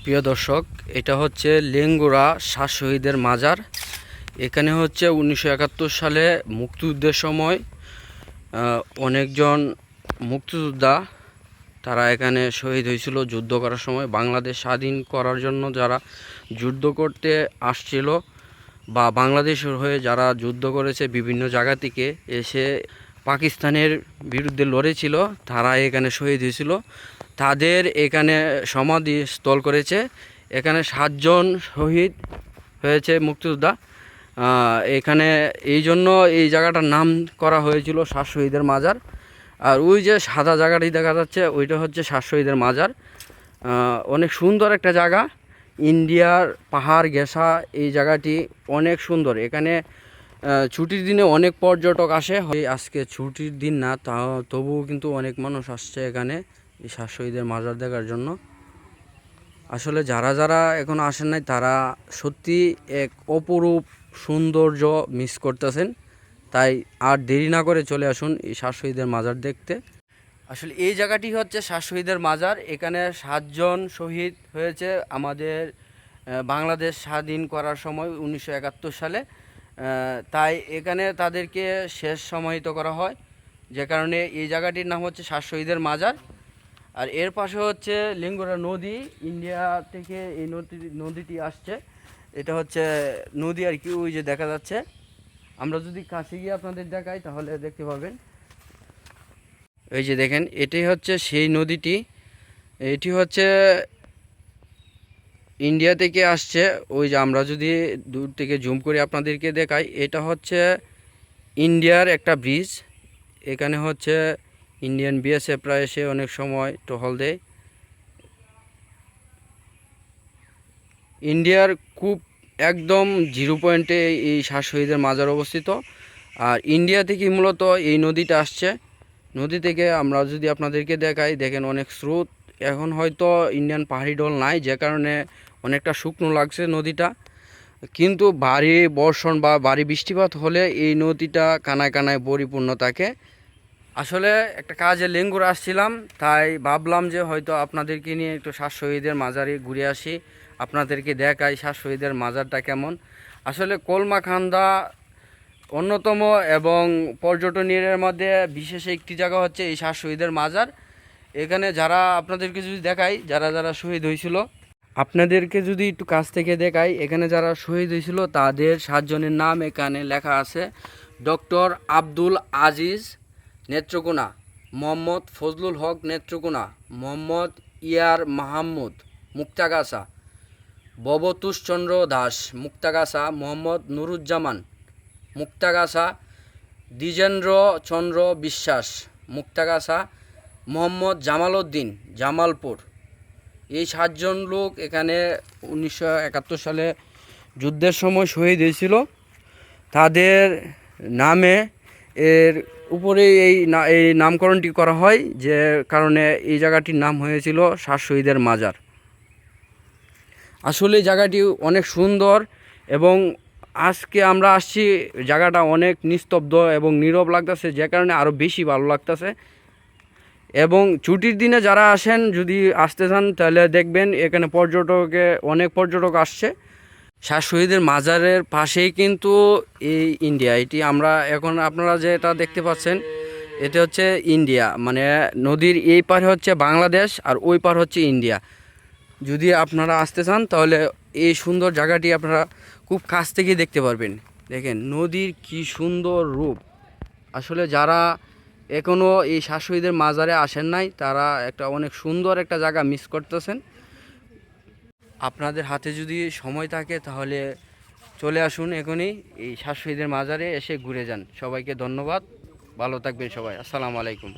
প্রিয় দর্শক, এটা হচ্ছে লেঙ্গুড়া শাহ শহীদের মাজার। এখানে হচ্ছে 1971 সালে মুক্তিযুদ্ধের সময় অনেকজন মুক্তিযোদ্ধা তারা এখানে শহীদ হয়েছিল। যুদ্ধ করার সময় বাংলাদেশ স্বাধীন করার জন্য যারা যুদ্ধ করতে আসছিল বা বাংলাদেশের হয়ে যারা যুদ্ধ করেছে বিভিন্ন জায়গা থেকে এসে পাকিস্তানের বিরুদ্ধে লড়েছিল, তারা এখানে শহীদ হয়েছিল। তাদের এখানে সমাধিস্থল করেছে। এখানে 7 জন শহীদ হয়েছে মুক্তিযোদ্ধা। এখানে এই জন্য এই জায়গাটার নাম করা হয়েছিল শাহ শহীদের মাজার। আর ওই যে সাদা জায়গাটি দেখা যাচ্ছে ওইটা হচ্ছে শাহ শহীদের মাজার। অনেক সুন্দর একটা জায়গা, ইন্ডিয়ার পাহাড় ঘেঁষা এই জায়গাটি অনেক সুন্দর। এখানে ছুটির দিনে অনেক পর্যটক আসে। আজকে ছুটির দিন না, তবুও কিন্তু অনেক মানুষ আসছে এখানে এই শাহ শহীদের মাজার দেখার জন্য। আসলে যারা যারা এখন আসেন নাই তারা সত্যি এক অপরূপ সৌন্দর্য মিস করতেছেন। তাই আর দেরি না করে চলে আসুন এই শাহ শহীদের মাজার দেখতে। আসলে এই জায়গাটি হচ্ছে শাহ শহীদের মাজার। এখানে 7 জন শহীদ হয়েছে আমাদের বাংলাদেশ স্বাধীন করার সময় 1971 সালে। তাই এখানে তাদেরকে শেষ সমাহিত করা হয়, যে কারণে এই জায়গাটির নাম হচ্ছে শাহ শহীদের মাজার। আর এর পাশে হচ্ছে লেঙ্গুড়া নদী, ইন্ডিয়া থেকে এই নদীটি আসছে। এটা হচ্ছে নদী আর কি, ওই যে দেখা যাচ্ছে। আমরা যদি কাছে গিয়ে আপনাদের দেখাই তাহলে দেখতে পাবেন। এই যে দেখেন, এটাই হচ্ছে সেই নদীটি। এটি হচ্ছে ইন্ডিয়া থেকে আসছে। ওই যে আমরা যদি দূর থেকে জুম করে আপনাদেরকে দেখাই, এটা হচ্ছে ইন্ডিয়ার একটা ব্রিজ। এখানে হচ্ছে ইন্ডিয়ান বিএসএফরা এসে অনেক সময় টহল দেয়। ইন্ডিয়ার খুব একদম 0 পয়েন্টে এই শাহ শহীদের মাজার অবস্থিত। আর ইন্ডিয়া থেকে মূলত এই নদীটা আসছে। নদী থেকে আমরা যদি আপনাদেরকে দেখাই, দেখেন অনেক স্রোত। এখন হয়তো ইন্ডিয়ান পাহাড়ি ঢল নাই, যে কারণে অনেকটা শুকনো লাগছে নদীটা। কিন্তু ভারী বর্ষণ বা ভারী বৃষ্টিপাত হলে এই নদীটা কানায় কানায় পরিপূর্ণ থাকে। আসলে একটা কাজে লেঙ্গুড়া আসছিলাম, তাই ভাবলাম যে হয়তো আপনাদেরকে নিয়ে একটু শাহ শহীদের মাজারে ঘুরে আসি, আপনাদেরকে দেখাই শাহ শহীদের মাজারটা কেমন। আসলে কলমাকান্দা অন্যতম এবং পর্যটনের মধ্যে বিশেষ একটি জায়গা হচ্ছে এই শাহ শহীদের মাজার। এখানে যারা আপনাদেরকে যদি দেখাই, যারা যারা শহীদ হয়েছিল, আপনাদেরকে যদি একটু কাছ থেকে দেখাই, এখানে যারা শহীদ হয়েছিল তাদের 7 জনের নাম এখানে লেখা আছে। ডক্টর আব্দুল আজিজ নেত্রকোনা, মোহাম্মদ ফজলুল হক নেত্রকোনা, মোহাম্মদ ইয়ার মাহমুদ মুক্তাগাছা, ভবতোষচন্দ্র দাস মুক্তাগাছা, মোহাম্মদ নুরুজ্জামান মুক্তাগাছা, দ্বিজেন্দ্র চন্দ্র বিশ্বাস মুক্তাগাছা, মোহাম্মদ জামাল উদ্দিন জামালপুর। এই 7 জন লোক এখানে 1971 সালে যুদ্ধের সময় শহীদ হয়েছিল। তাদের নামে এর উপরে এই নামকরণটি করা হয়, যে কারণে এই জায়গাটির নাম হয়েছিল শাহ শহীদের মাজার। আসলে জায়গাটি অনেক সুন্দর এবং আজকে আমরা আসছি, জায়গাটা অনেক নিস্তব্ধ এবং নীরব লাগতেছে, যে কারণে আরও বেশি ভালো লাগতেছে। এবং ছুটির দিনে যারা আসেন, যদি আসতে চান তাহলে দেখবেন এখানে অনেক পর্যটক আসছে। শাহ শহীদের মাজারের পাশেই কিন্তু এই ইন্ডিয়া, এটি আমরা এখন আপনারা যেটা দেখতে পাচ্ছেন এটা হচ্ছে ইন্ডিয়া, মানে নদীর এই পারে হচ্ছে বাংলাদেশ আর ওই পার হচ্ছে ইন্ডিয়া। যদি আপনারা আসতে চান তাহলে এই সুন্দর জায়গাটি আপনারা খুব কাছ থেকে দেখতে পারবেন। দেখেন নদীর কি সুন্দর রূপ। আসলে যারা এখনও এই শাহ শহীদের মাজারে আসেন নাই, তারা একটা অনেক সুন্দর একটা জায়গা মিস করতেছেন। আপনাদের হাতে যদি সময় থাকে তাহলে চলে আসুন এখনই এই শাহ শহীদের মাজারে এসে ঘুরে যান। সবাইকে ধন্যবাদ, ভালো থাকবেন সবাই। আসসালামু আলাইকুম।